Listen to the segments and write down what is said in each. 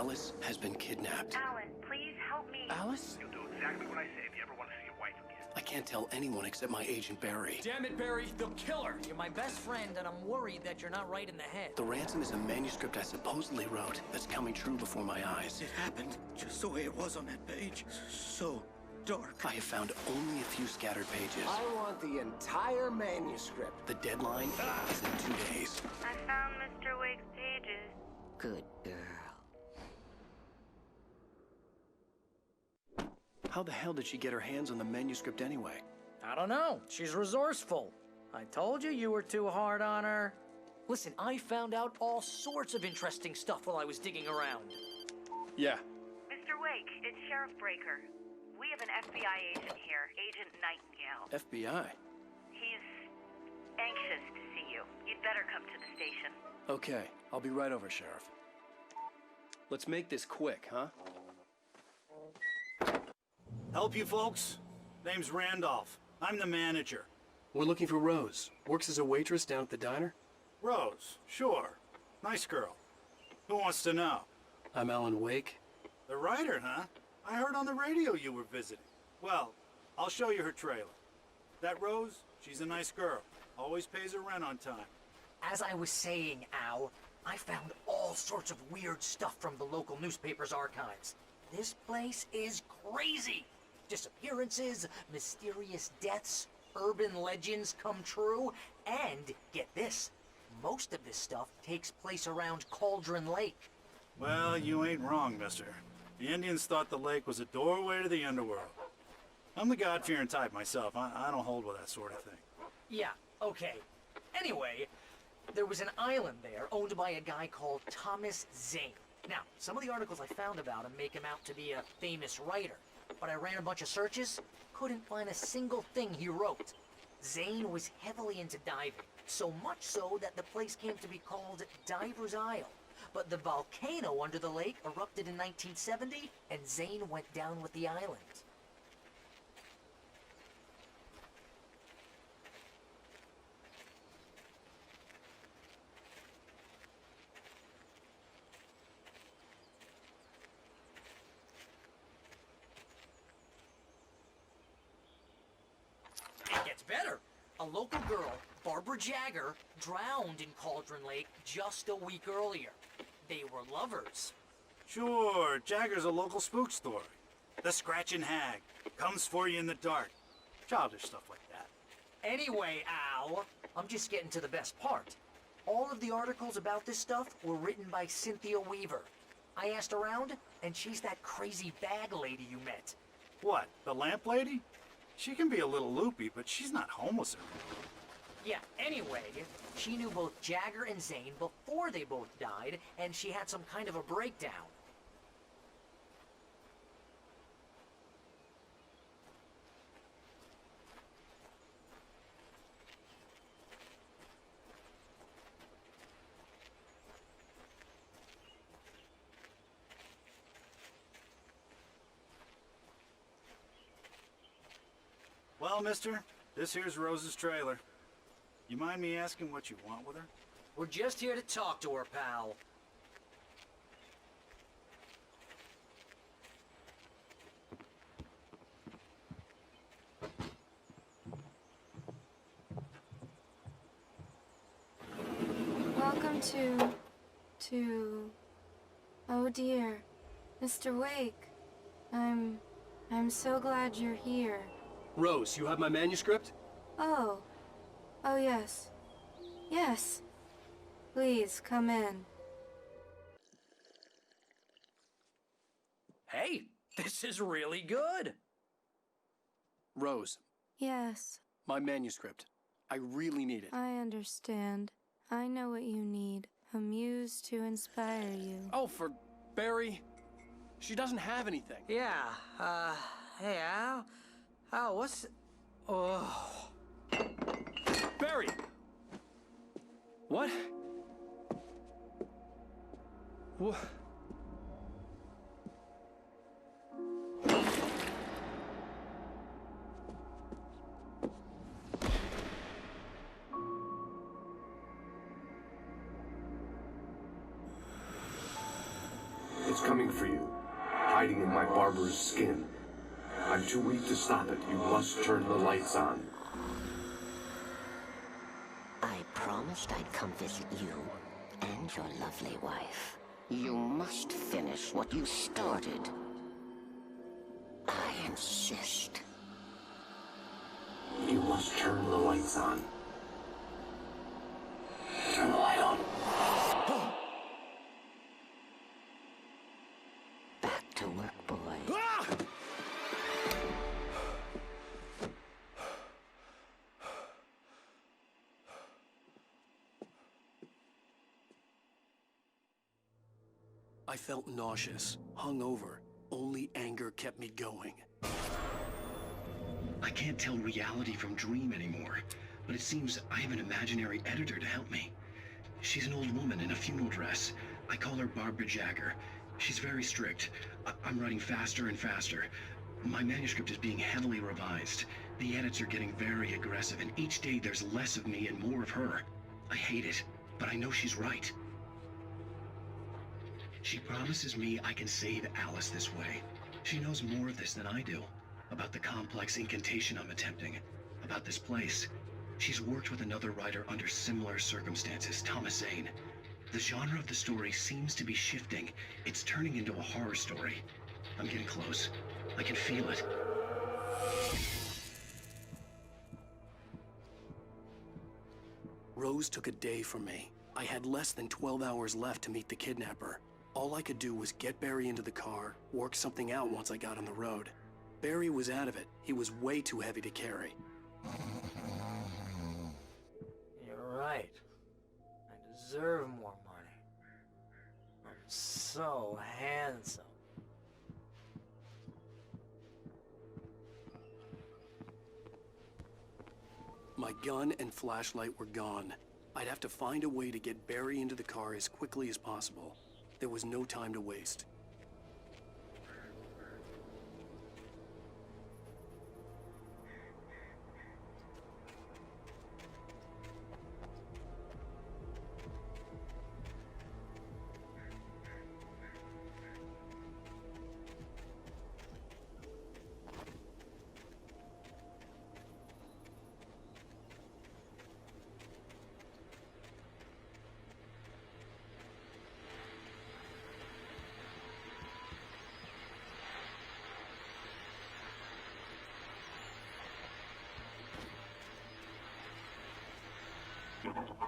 Alice has been kidnapped. Alan, please help me. Alice? You'll do exactly what I say if you ever want to see your wife again. I can't tell anyone except my agent Barry. Damn it, Barry, they'll kill her. You're my best friend, and I'm worried that you're not right in the head. The ransom is a manuscript I supposedly wrote that's coming true before my eyes. It happened just the way it was on that page. So dark. I have found only a few scattered pages. I want the entire manuscript. The deadline is in 2 days. I found Mr. Wake's pages. Good girl. How the hell did she get her hands on the manuscript anyway? I don't know. She's resourceful. I told you you were too hard on her. Listen, I found out all sorts of interesting stuff while I was digging around. Yeah. Mr. Wake, it's Sheriff Breaker. We have an FBI agent here, Agent Nightingale. FBI? He's anxious to see you. You'd better come to the station. Okay, I'll be right over, Sheriff. Let's make this quick, huh? Help you folks? Name's Randolph. I'm the manager. We're looking for Rose. Works as a waitress down at the diner. Rose, sure. Nice girl. Who wants to know? I'm Alan Wake. The writer, huh? I heard on the radio you were visiting. Well, I'll show you her trailer. That Rose, she's a nice girl. Always pays her rent on time. As I was saying, Al, I found all sorts of weird stuff from the local newspaper's archives. This place is crazy. Disappearances, mysterious deaths, urban legends come true, and, get this, most of this stuff takes place around Cauldron Lake. Well, you ain't wrong, mister. The Indians thought the lake was a doorway to the underworld. I'm the God-fearing type myself. I don't hold with that sort of thing. Yeah, okay. Anyway, there was an island there owned by a guy called Thomas Zane. Now, some of the articles I found about him make him out to be a famous writer, but I ran a bunch of searches, couldn't find a single thing he wrote. Zane was heavily into diving, so much so that the place came to be called Diver's Isle. But the volcano under the lake erupted in 1970, and Zane went down with the island. It gets better. A local girl, Barbara Jagger, drowned in Cauldron Lake just a week earlier. They were lovers. Sure, Jagger's a local spook story. The Scratching Hag. Comes for you in the dark. Childish stuff like that. Anyway, Al, I'm just getting to the best part. All of the articles about this stuff were written by Cynthia Weaver. I asked around, and she's that crazy bag lady you met. What, the lamp lady? She can be a little loopy, but she's not homeless or anything. Yeah, anyway, she knew both Jagger and Zane before they both died, and she had some kind of a breakdown. Well, mister, this here's Rose's trailer. You mind me asking what you want with her? We're just here to talk to her, pal. Welcome to... Oh dear, Mr. Wake. I'm so glad you're here. Rose, you have my manuscript? Oh. Oh yes. Yes. Please, come in. Hey, this is really good. Rose, Yes, my manuscript. I really need it. I understand. I know what you need. A muse to inspire you. Oh, for Barry. She doesn't have anything. Yeah, hey, Al? Al, what's... Oh... Barry! What? What? It's coming for you, hiding in my barber's skin. I'm too weak to stop it. You must turn the lights on. I promised I'd come visit you and your lovely wife. You must finish what you started. I insist. You must turn the lights on. Turn the light on. Back to work, boy. I felt nauseous, hungover. Only anger kept me going. I can't tell reality from dream anymore, but it seems I have an imaginary editor to help me. She's an old woman in a funeral dress. I call her Barbara Jagger. She's very strict. I'm writing faster and faster. My manuscript is being heavily revised. The edits are getting very aggressive, and each day there's less of me and more of her. I hate it, but I know she's right. She promises me I can save Alice this way. She knows more of this than I do. About the complex incantation I'm attempting. About this place. She's worked with another writer under similar circumstances, Thomas Zane. The genre of the story seems to be shifting. It's turning into a horror story. I'm getting close. I can feel it. Rose took a day from me. I had less than 12 hours left to meet the kidnapper. All I could do was get Barry into the car, work something out once I got on the road. Barry was out of it. He was way too heavy to carry. You're right. I deserve more money. I'm so handsome. My gun and flashlight were gone. I'd have to find a way to get Barry into the car as quickly as possible. There was no time to waste.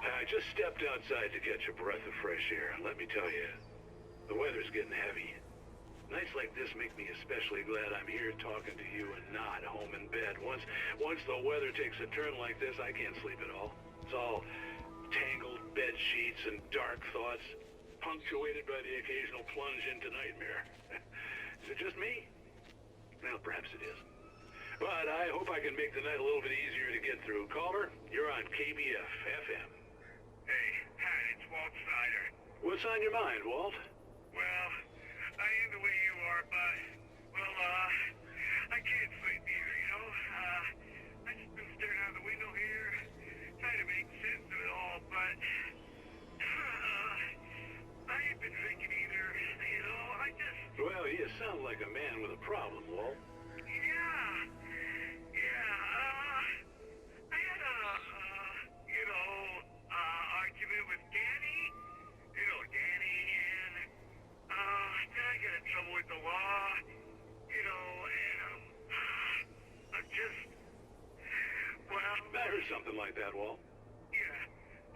I just stepped outside to catch a breath of fresh air. Let me tell you, the weather's getting heavy. Nights like this make me especially glad I'm here talking to you and not home in bed. Once the weather takes a turn like this, I can't sleep at all. It's all tangled bed sheets and dark thoughts, punctuated by the occasional plunge into nightmare. Is it just me? Well, perhaps it is. But I hope I can make the night a little bit easier to get through. Caller, you're on KBF FM. Hey, Pat, it's Walt Snyder. What's on your mind, Walt? Well, I am the way you are, but, well, I can't sleep either, you know? I just been staring out the window here, trying to make sense of it all, but, I ain't been thinking either, you know? Well, you sound like a man with a problem, Walt. I had a, argument with Danny. You know, Danny, and, then I got in trouble with the law, you know, and, I'm just, well... I heard something like that, Walt. Yeah.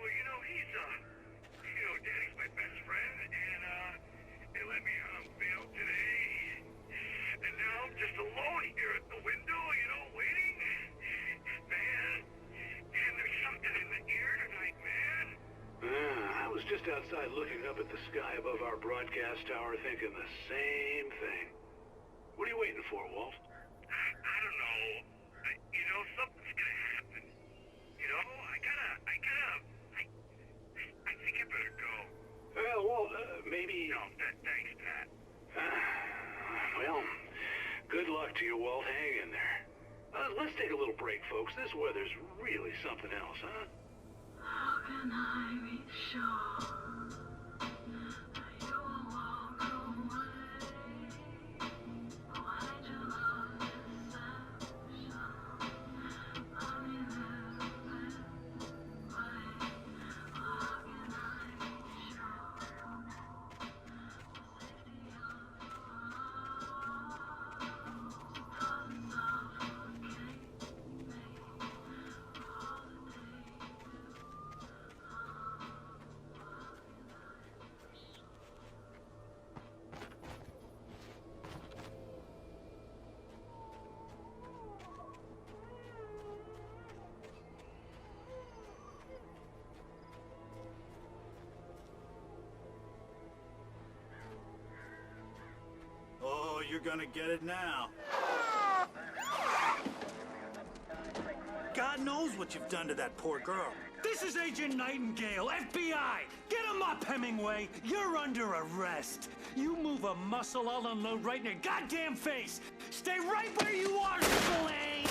Well, you know, he's, Danny's my best friend, and, they let me out on bail today. And now I'm just alone here at the window, you know, waiting. Man, and there's something in the air tonight, man. I was just outside looking up at the sky above our broadcast tower thinking the same thing. What are you waiting for, Walt? I don't know. You know, something's gonna happen. You know, I think I better go. Well, Walt, maybe... No, thanks, Pat. Well, good luck to you, Walt. Hang in there. Let's take a little break, folks. This weather's really something else, huh? How can I be sure you won't walk away? you're gonna get it now. God knows what you've done to that poor girl. This is Agent Nightingale, FBI! Get him up, Hemingway! You're under arrest! You move a muscle, I'll unload right in your goddamn face! Stay right where you are, Spillane!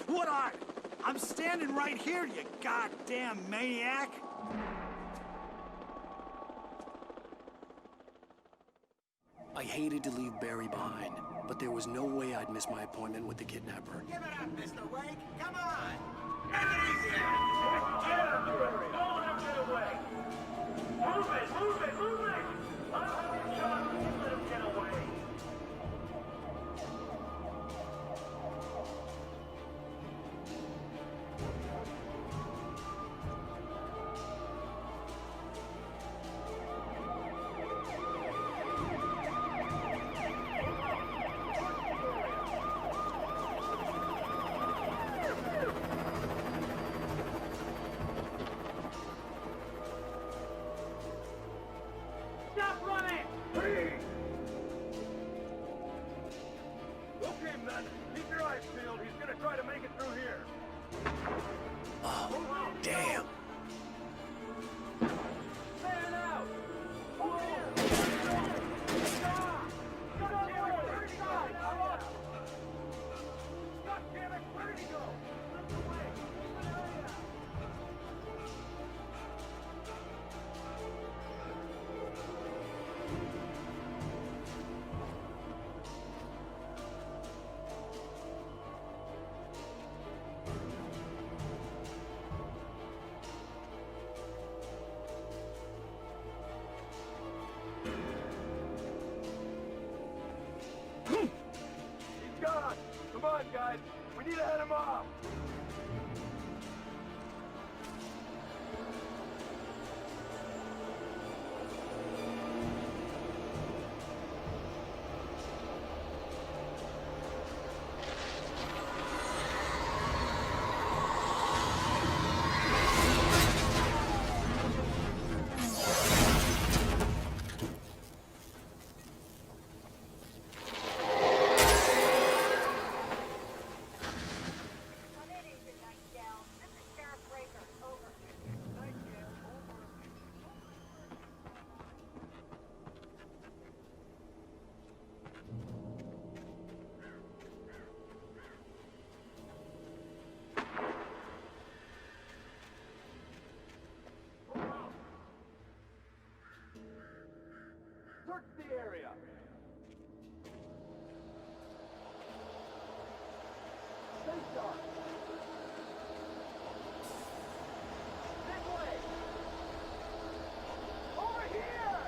What are? I'm standing right here, you goddamn maniac! I hated to leave Barry behind, but there was no way I'd miss my appointment with the kidnapper. Give it up, Mr. Wake. Come on. Get out of here! Don't let him get away! Move it! Move it! Move it! I'll have you shot if you let him get away! Stop running! Please! Okay, men. Keep your eyes peeled. He's gonna try to make it through here. Oh, damn. Man out! Over here! Stop! God damn it! Where'd he go? God damn it! Where did he go? Slip away! Open area! He's gone! Come on, guys! We need to head him off! Search the area! Stay sharp! This way! Over here!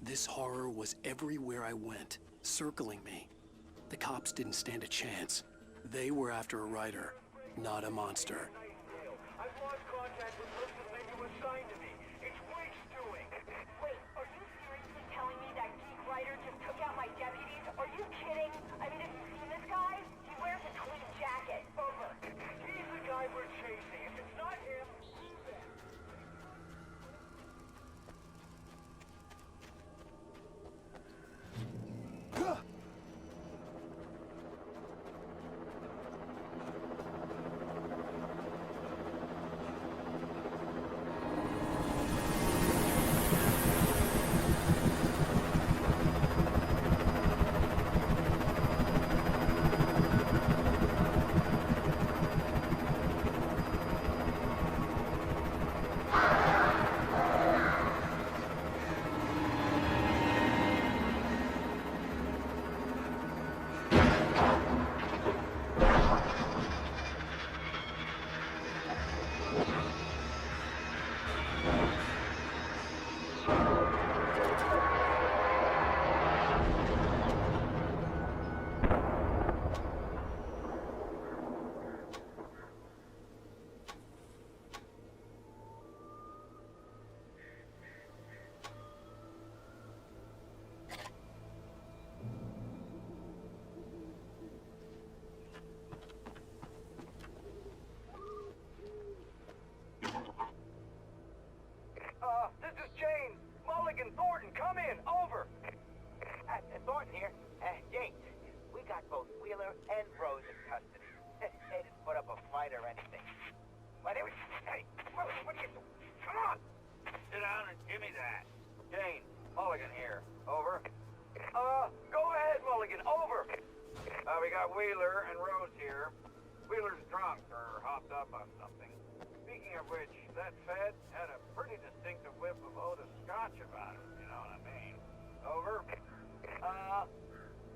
This horror was everywhere I went, circling me. The cops didn't stand a chance. They were after a writer, not a monster. I've lost contact with most of the things that was assigned to me. It's Wake's doing. Wait, are you seriously telling me that geek writer just took out my deputies? Are you kidding? I mean, have you seen this guy? He wears a tweed jacket. Over. He's the guy we're chasing. If it's not him, who's that? Wheeler and Rose in custody. They didn't put up a fight or anything. But it was... Hey, what are you doing? Come on! Sit down and give me that. Jane, Mulligan here. Over. Go ahead, Mulligan. Over. We got Wheeler and Rose here. Wheeler's drunk or hopped up on something. Speaking of which, that Fed had a pretty distinctive whiff of Otis Scotch about him, you know what I mean? Over.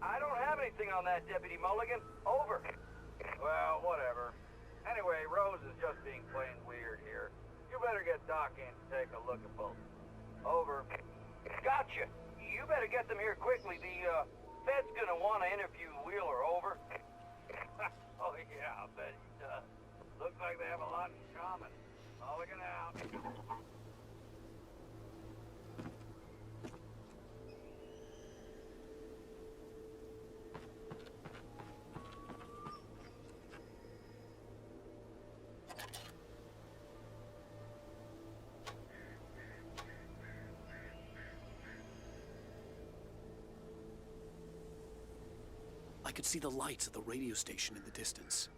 I don't have anything on that, Deputy Mulligan. Over. Well, whatever. Anyway, Rose is just being plain weird here. You better get Doc in to take a look at both. Over. Gotcha. You better get them here quickly. The Fed's gonna want to interview Wheeler. Over. Oh, yeah, I'll bet he does. Looks like they have a lot in common. Mulligan out. I could see the lights of the radio station in the distance.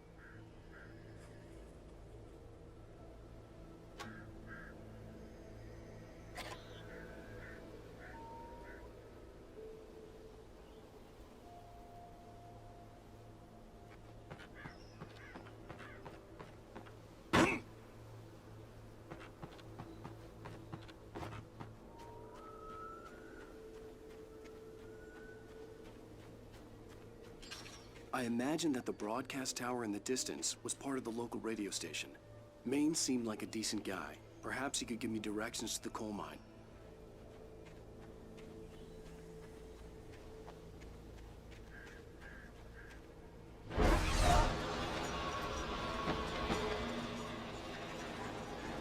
I imagined that the broadcast tower in the distance was part of the local radio station. Maine seemed like a decent guy. Perhaps he could give me directions to the coal mine.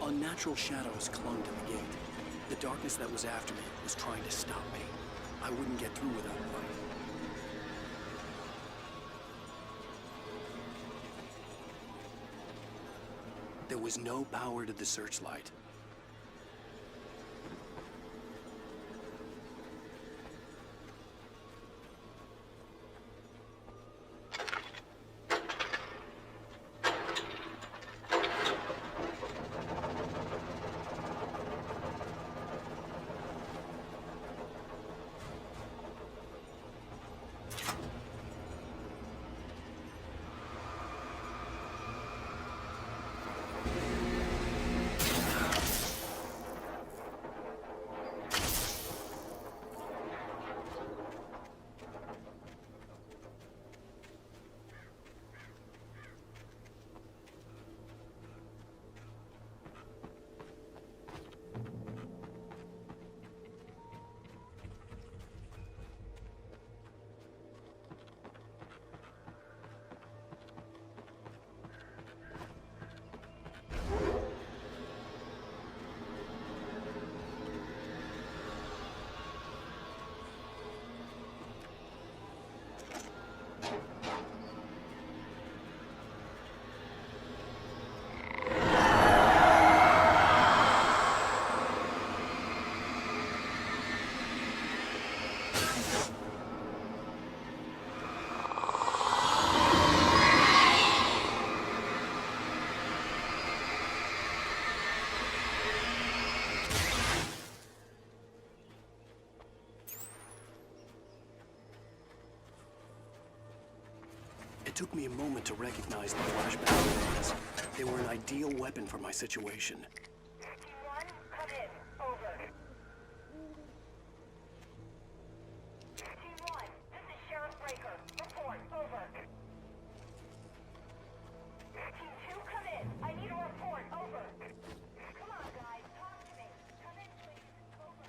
Unnatural shadows clung to the gate. The darkness that was after me was trying to stop me. I wouldn't get through without light. There was no power to the searchlight. It took me a moment to recognize the flashback rounds. They were an ideal weapon for my situation. T1, come in. Over. T1, this is Sheriff Breaker. Report. Over. T2, come in. I need a report. Over. Come on, guys. Talk to me. Come in, please. Over.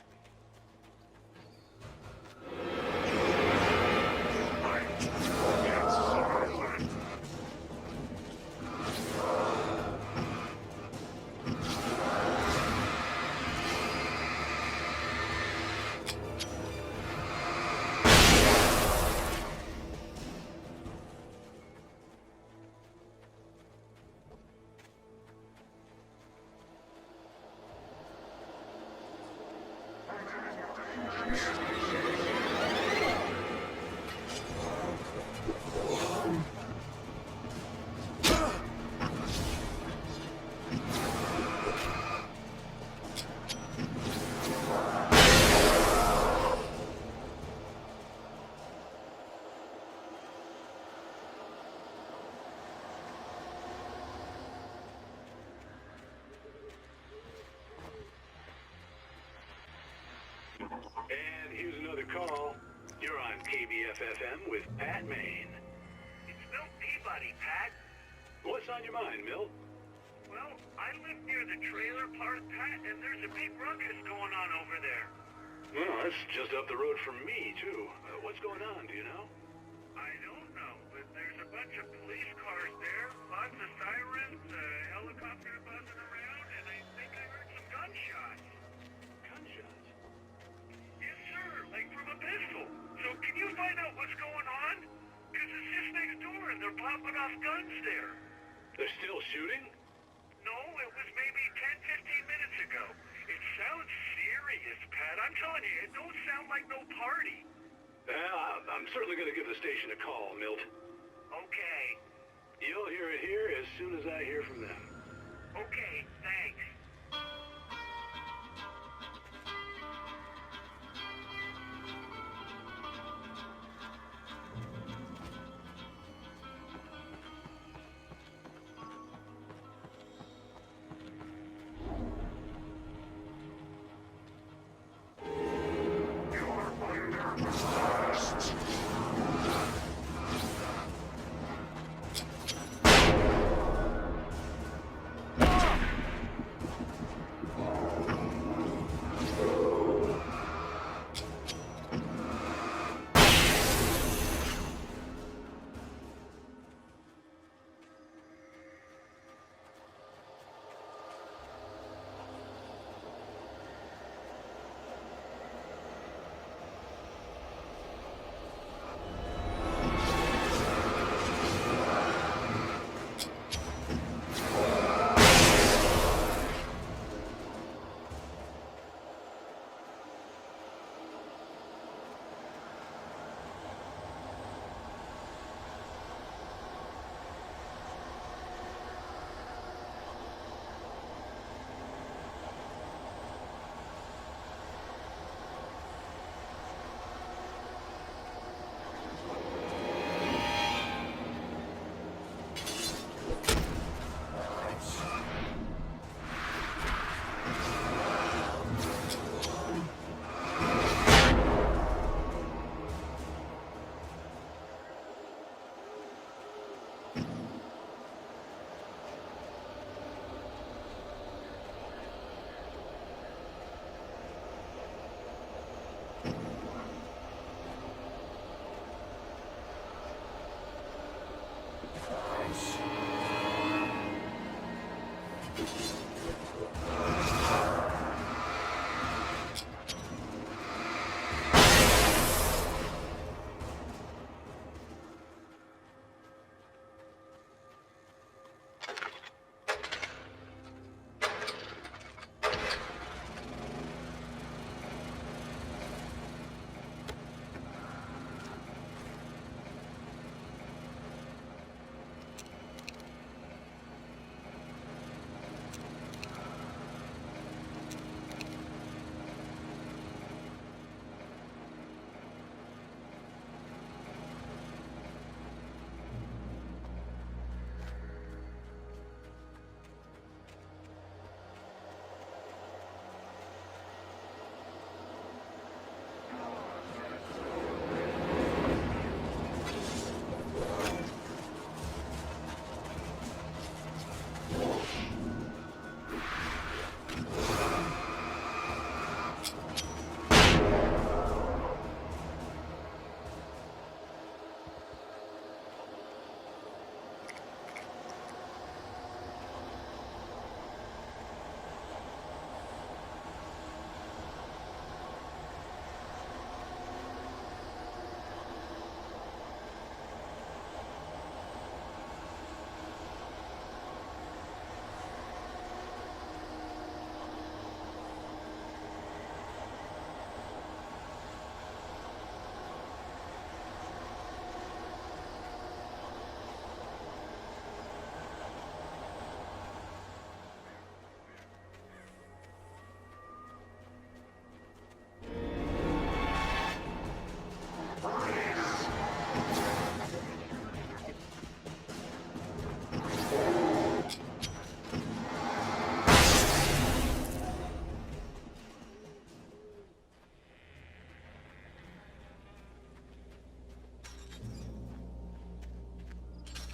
And here's another call. You're on KBF-FM with Pat Maine. It's Milt Peabody, Pat. What's on your mind, Milt? Well, I live near the trailer park, Pat, and there's a big ruckus going on over there. Well, that's just up the road from me, too. What's going on, do you know? I don't know, but there's a bunch of police cars there, lots of sirens, a helicopter buzzing around, and I think I heard some gunshots. Gunshots? Yes, sir, like from a pistol. So can you find out what's going on? Because it's just next door and they're popping off guns there. They're still shooting? No, it was maybe 10, 15 minutes ago. It sounds serious, Pat. I'm telling you, it don't sound like no party. Well, I'm certainly going to give the station a call, Milt. Okay. You'll hear it here as soon as I hear from them. Okay, thanks.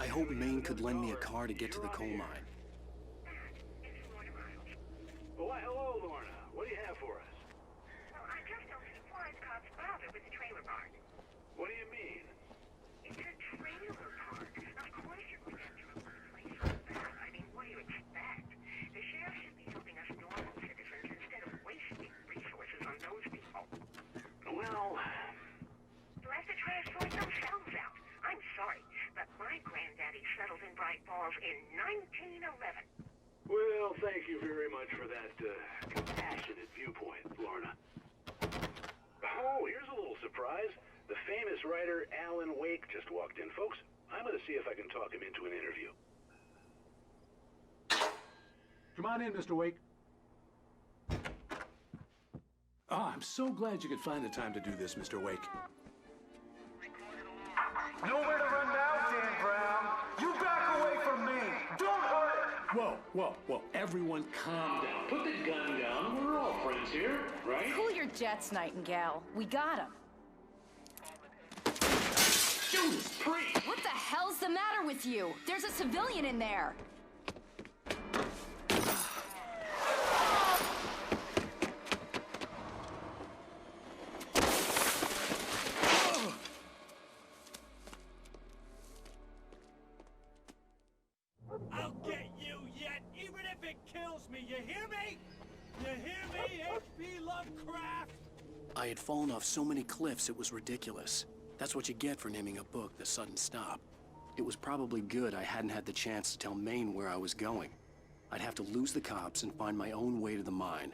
hope Maine could lend me a car to get to the coal mine. Why, hello, Lorna. What do you have for us? Well, I just don't see why the cops bothered with the trailer park. What do you mean? It's a trailer park. Of course you're going to have to remove the place from that. I mean, what do you expect? The sheriff should be helping us normal citizens instead of wasting resources on those people. Well... You'll have to try to sort themselves out. I'm sorry, but my granddaddy settled in Bright Falls in 1911. Well, thank you very much for that, compassionate viewpoint, Lorna. Oh, here's a little surprise. The famous writer Alan Wake just walked in, folks. I'm gonna see if I can talk him into an interview. Come on in, Mr. Wake. Oh, I'm so glad you could find the time to do this, Mr. Wake. Nowhere to run now, Dan Brown. You back away from me. Don't hurt it. Whoa, whoa, whoa. Everyone calm down. Put the gun down. We're all friends here, right? Cool your jets, Nightingale. We got him. Judas Priest! What the hell's the matter with you? There's a civilian in there. I'll get you yet, even if it kills me. You hear me? You hear me, H.P. Lovecraft? I had fallen off so many cliffs it was ridiculous. That's what you get for naming a book The Sudden Stop. It was probably good I hadn't had the chance to tell Maine where I was going. I'd have to lose the cops and find my own way to the mine.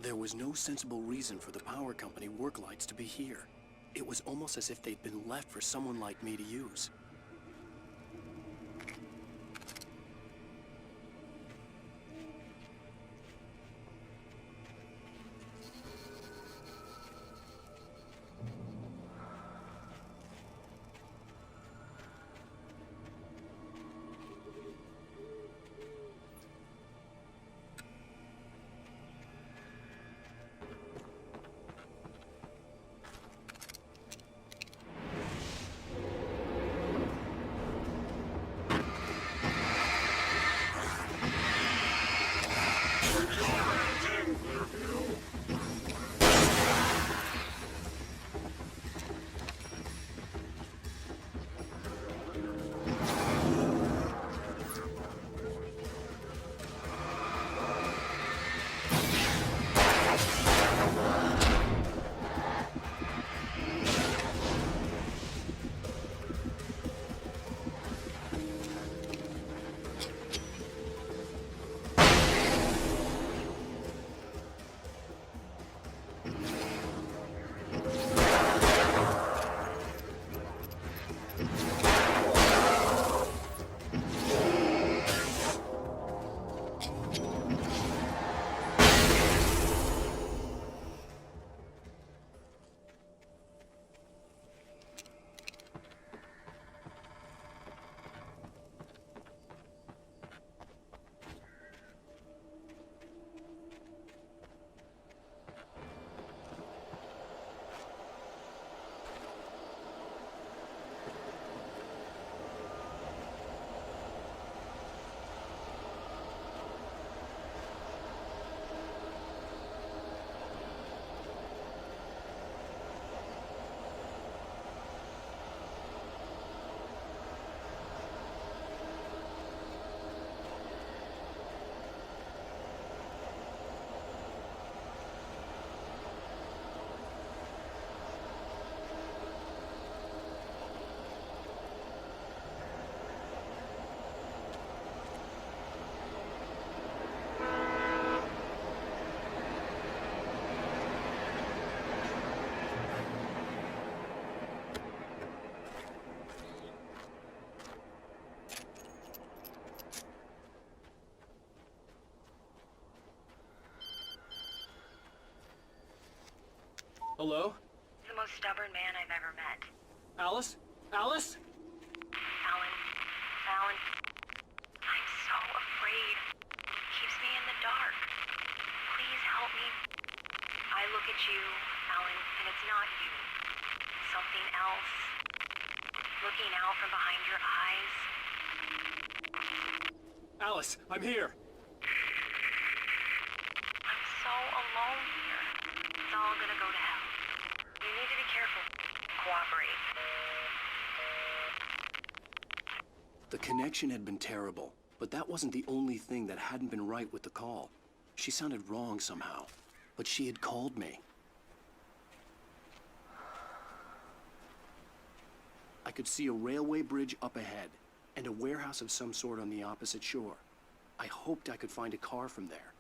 There was no sensible reason for the power company work lights to be here. It was almost as if they'd been left for someone like me to use. Hello? He's the most stubborn man I've ever met. Alice? Alice? Alan, I'm so afraid. He keeps me in the dark. Please help me. I look at you, Alan, and it's not you. Something else. Looking out from behind your eyes. Alice, I'm here. I'm so alone here. It's all gonna go to hell. You need to be careful. Cooperate. The connection had been terrible, but that wasn't the only thing that hadn't been right with the call. She sounded wrong somehow, but she had called me. I could see a railway bridge up ahead, and a warehouse of some sort on the opposite shore. I hoped I could find a car from there.